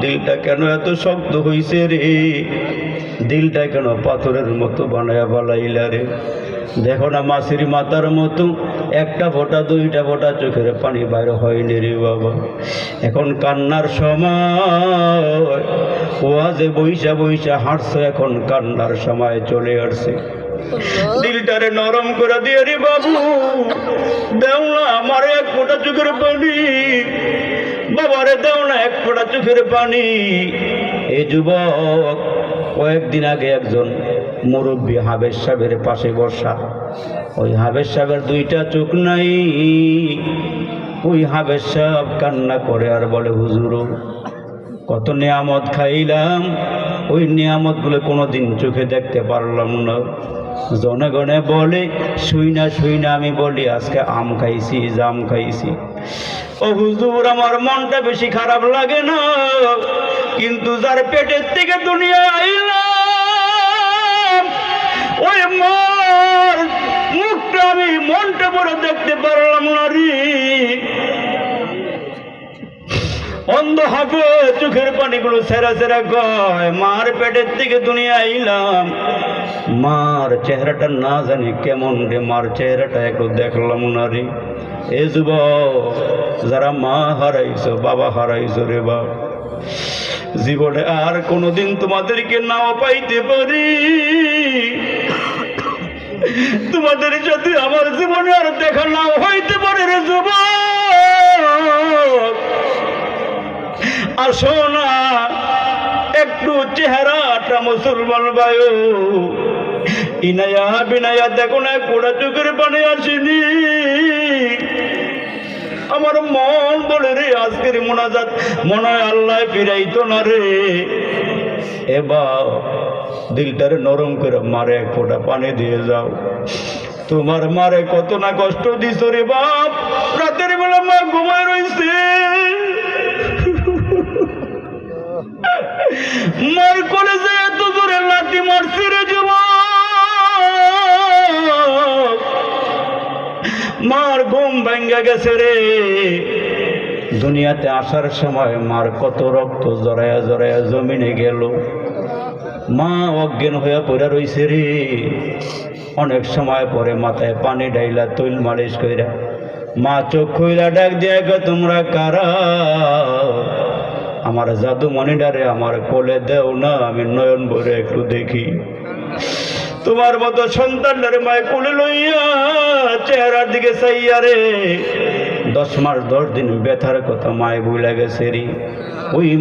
দিলটা কেন এত শক্ত হইছে রে, দিলটা কেন পাথরের মতো বানায়া বালাইলা রে। দেখো না মাছের মাথার মতো একটা ফোঁটা দুইটা ফোঁটা চোখের পানি বাইর হয়নি রে বাবা। এখন কান্নার সময়, ওয়াজে বইসা বইসা হাঁটছে, এখন কান্নার সময় চলে আসছে। দিলটারে নরম করে দিয়ে রে বাবু, দেও না আমার এক ফোঁটা চোখের পানি, বাবারে দেও না এক ফোঁটা চোখের পানি। এই যুবক কয়েকদিন আগে একজন মুরব্বী হাবেজ সাহেবের পাশে বসা, ওই হাবেজ সাহেবের দুইটা চোখ নাই। ওই হাবেজ সাহেব কান্না করে আর বলে, হুজুর কত নিয়ামত খাইলাম, ওই নিয়ামতগুলো কোনোদিন চোখে দেখতে পারলাম না। জনগণে বলে, শুই না আমি বলি আজকে আম খাইছি, জাম খাইছি। ও হুজুর আমার মনটা বেশি খারাপ লাগে না, কিন্তু যার পেটের থেকে দুনিয়া আইলাম ওই মার মুখটা আমি মনটা বড় দেখতে পারলাম না রে। অন্ধ হবে চোখের পানিগুলো সেরা সেরা গয়, মার পেটের থেকে দুনিয়া আইলাম, মার চেহারাটা না জানি কেমন রে, মার চেহারাটা একটু দেখলাম না রে। এ যুবক যারা মা হারাইছো, বাবা হারাইছো রে বাপ, জীবনে আর কোনোদিন তোমাদেরকে নাও পাইতে পারি, তোমাদের সাথে আমার জীবনে আর দেখা নাও হইতে পারে রে যুবক। আসো না একটু চেহারাটা মুসলমান বায়ু, ইনায়া বিনায়া দেখো না কোড়া চোখের পানি আসেনি। আমার মন বলে রে আজকের মোনাজাত মনে হয় আল্লাহ ফিরাইতো না রে। এবার দিলটারে নরম করে মারে এক ফোঁটা পানি দিয়ে যাও। তোমার মারে কত না কষ্ট দিছ রে বাপ, রাতের বেলা মা ঘুমায় রইছে, মার কোলে যে এত জোরে লাথি মারছে রে যুবক, মার ঘুম ভাঙ্গা গেছে রে। দুনিয়াতে আসার সময় মার কত রক্ত জড়ায়া জড়ায়া জমিনে গেল, মা অজ্ঞান হইয়া পড়া রইছে রে। অনেক সময় পরে মাথায় পানি ডাইলা তৈল মালিশ কইরা মা চোখ খুইলা ডাক দিয়া গে, তোমরা কারা? আমার জাদু মনিডারে আমার কোলে দেও না, আমি নয়ন ভরে একটু দেখি। তোমার মতো সন্তানটারে মায় কোলে লইয়া চেহারার দিকে চাইয়া রে 10 মাস 10 দিন ব্যথার কথা মায় ভুলে গেছে রে। ওই